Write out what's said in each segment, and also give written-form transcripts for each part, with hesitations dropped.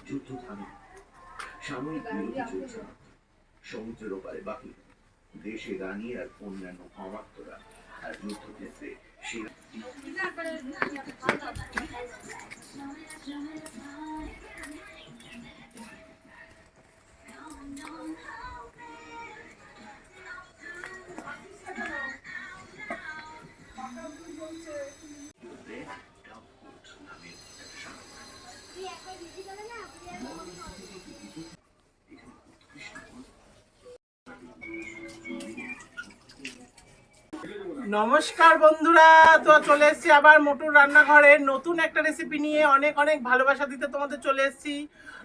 যুদ্ধ থামে, সাময়িক বিরতি চলছে, সমুদ্রের ওপারে বাকি দেশে রানী আর অন্যান্য অমাত্যরা, আর যুদ্ধক্ষেত্রে সেরা নমস্কার বন্ধুরা, তো চলে এসেছি আবার মোটুর রান্নাঘরে নতুন একটা রেসিপি নিয়ে। অনেক অনেক ভালোবাসা দিতে তোমাদের চলে এসেছি।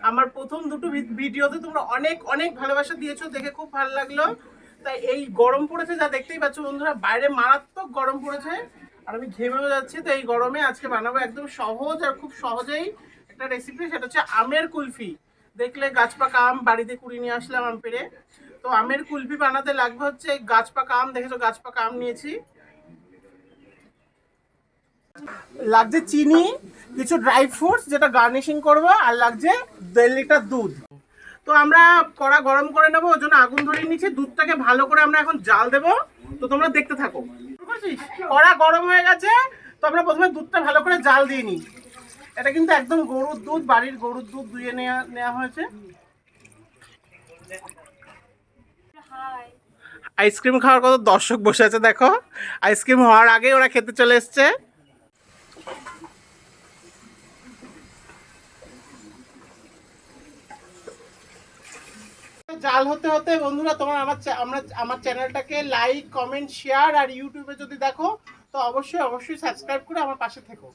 আমার প্রথম দুটো ভিডিওতে তোমরা অনেক অনেক ভালোবাসা দিয়েছো, দেখে খুব ভালো লাগলো। তাই এই গরম পড়েছে, যা দেখতেই পাচ্ছ বন্ধুরা, বাইরে মারাত্মক গরম পড়েছে আর আমি ঘেমেও যাচ্ছি। তো এই গরমে আজকে বানাবো একদম সহজ আর খুব সহজেই একটা রেসিপি, সেটা হচ্ছে আমের কুলফি। দেখলে গাছ পাকা আম বাড়িতে কুড়িয়ে নিয়ে আসলাম আম পেড়ে। তো আমের কুলফি বানাতে লাগবে হচ্ছে গাছ পাকা আম, দেখেছো গাছ পাকা আম নিয়েছি, লাগছে চিনি, কিছু ড্রাই ফ্রুটস যেটা গার্নিশিং করবো, আর লাগছে 1.5 লিটার দুধ। তো আমরা কড়া গরম করে নেবো, ওর জন্য আগুন ধরিয়ে নিচ্ছি। দুধটাকে ভালো করে আমরা এখন জাল দেবো, তো তোমরা দেখতে থাকো। কড়া গরম হয়ে গেছে, তো আমরা প্রথমে দুধটা ভালো করে জাল দিয়ে নিই। এটা কিন্তু একদম গরুর দুধ, বাড়ির গরুর দুধ দুইয়ে নেওয়া হয়েছে। আইসক্রিম খাওয়ার কত দর্শক বসে আছে দেখো, আইসক্রিম হওয়ার আগে ওরা খেতে চলে এসছে। জাল হতে হতে বন্ধুরা, তোমরা আমার চ্যানেলটাকে লাইক কমেন্ট শেয়ার, আর ইউটিউবে যদি দেখো তো অবশ্যই অবশ্যই সাবস্ক্রাইব করে আমার পাশে থেকো।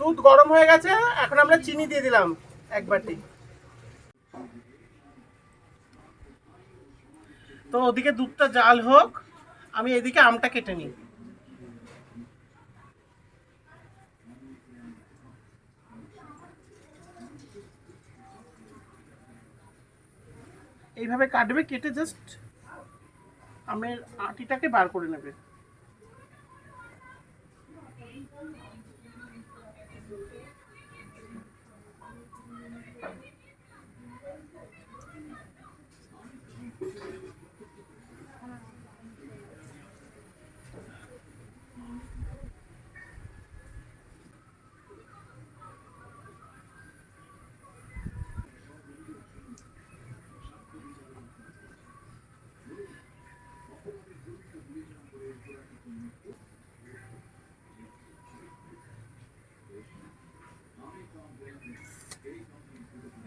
দুধ গরম হয়ে গেছে, এখন আমরা চিনি দিয়ে দিলাম 1 বাটি। তো ওদিকে দুধটা জাল হোক, আমি এদিকে আমটা কেটে নিই। এইভাবে কাটবে, কেটে জাস্ট আমের আটিটাকে বার করে নেবে।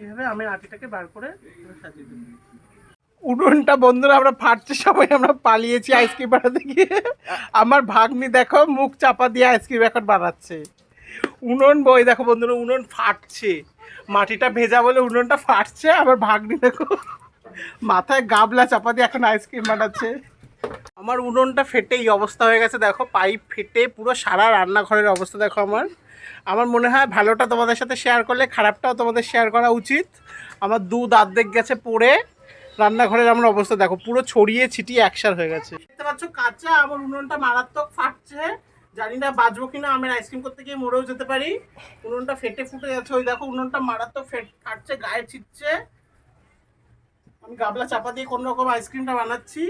এইভাবে আমের আটিটাকে বার করে সাজিয়ে দেবো। উনুনটা বন্ধুরা আমরা ফাটছে, সবাই আমরা পালিয়েছি আইসক্রিম বানাতে গিয়ে। আমার ভাগ্নি দেখো মুখ চাপা দিয়ে আইসক্রিম এখন বানাচ্ছে। উনুন বই দেখো বন্ধুরা, উনুন ফাটছে, মাটিটা ভেজা বলে উনুনটা ফাটছে। আমার ভাগ্নি দেখো মাথায় গাবলা চাপা দিয়ে এখন আইসক্রিম বানাচ্ছে। আমার উনুনটা ফেটে এই অবস্থা হয়ে গেছে দেখো, পাইপ ফেটে পুরো সারা রান্নাঘরের অবস্থা দেখো। আমার মনে হয় ভালোটা তোমাদের সাথে শেয়ার করলে খারাপটাও তোমাদের শেয়ার করা উচিত। আমার দুধ আর্ধেক গেছে পড়ে, রান্নাঘরের আমার অবস্থা দেখো পুরো ছড়িয়ে ছিটিয়ে একসার হয়ে গেছে। দেখতে পাচ্ছ কাঁচা আমার উনুনটা মারাত্মক ফাটছে, জানি না বাঁচবো কিনা, আমের আইসক্রিম করতে গিয়ে মরেও যেতে পারি। উনুনটা ফেটে ফুটে যাচ্ছে, ওই দেখো উনুনটা মারাত্মক ফাটছে, গায়ে ছিটছে। আমি গাবলা চাপা দিয়ে কোন রকম আইসক্রিমটা বানাচ্ছি,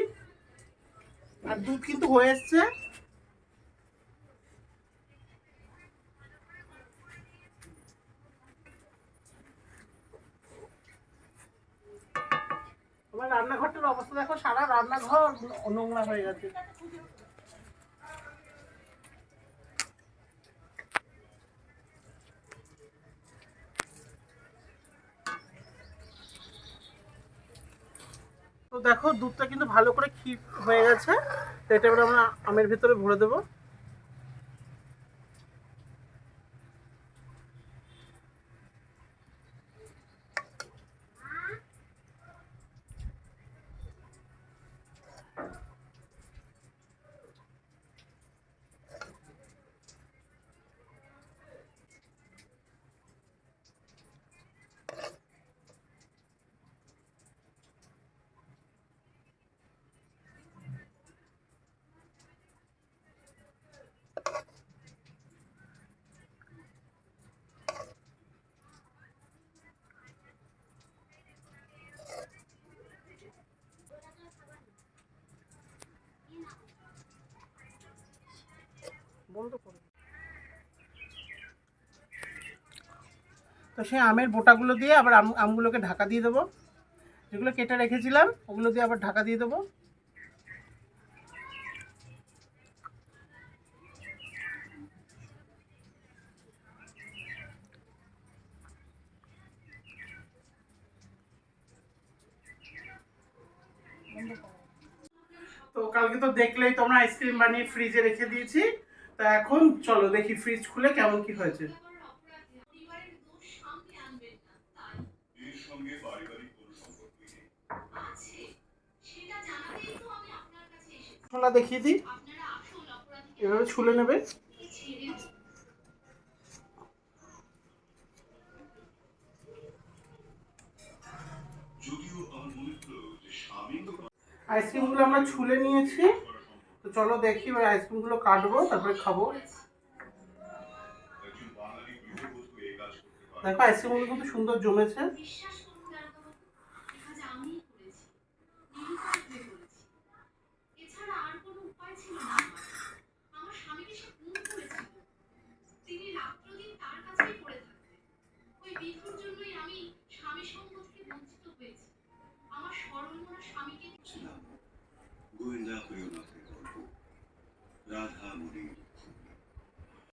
আর দুধ কিন্তু হয়ে এসছে। আমার রান্নাঘরটার অবস্থা দেখো, সারা রান্নাঘর নোংরা হয়ে গেছে। তো দেখো দুধটা কিন্তু ভালো করে ক্ষীর হয়ে গেছে, তো এটা এবার আমরা আমের ভিতরে ভরে দেবো। তো সেই আমের বোটাগুলো দিয়ে আবার আমগুলোকে ঢাকা দিয়ে দেবো, যেগুলো কেটে রেখেছিলাম ওগুলো দিয়ে আবার ঢাকা দিয়ে দেবো। তো কালকে তো দেখলেই তোমরা আইসক্রিম বানিয়ে ফ্রিজে রেখে দিয়েছি। তা এখন চলো দেখি ফ্রিজ খুলে কেমন কি হয়েছে। ছোলা দেখিয়ে দিই, এভাবে ছুলে নেবে। আইসক্রিমগুলো আমরা ছুলে নিয়েছি। তো চলো দেখি এবার আইসক্রিমগুলো কাটবো, তারপরে খাবো। দেখো আইসক্রিমগুলো কিন্তু সুন্দর জমেছে।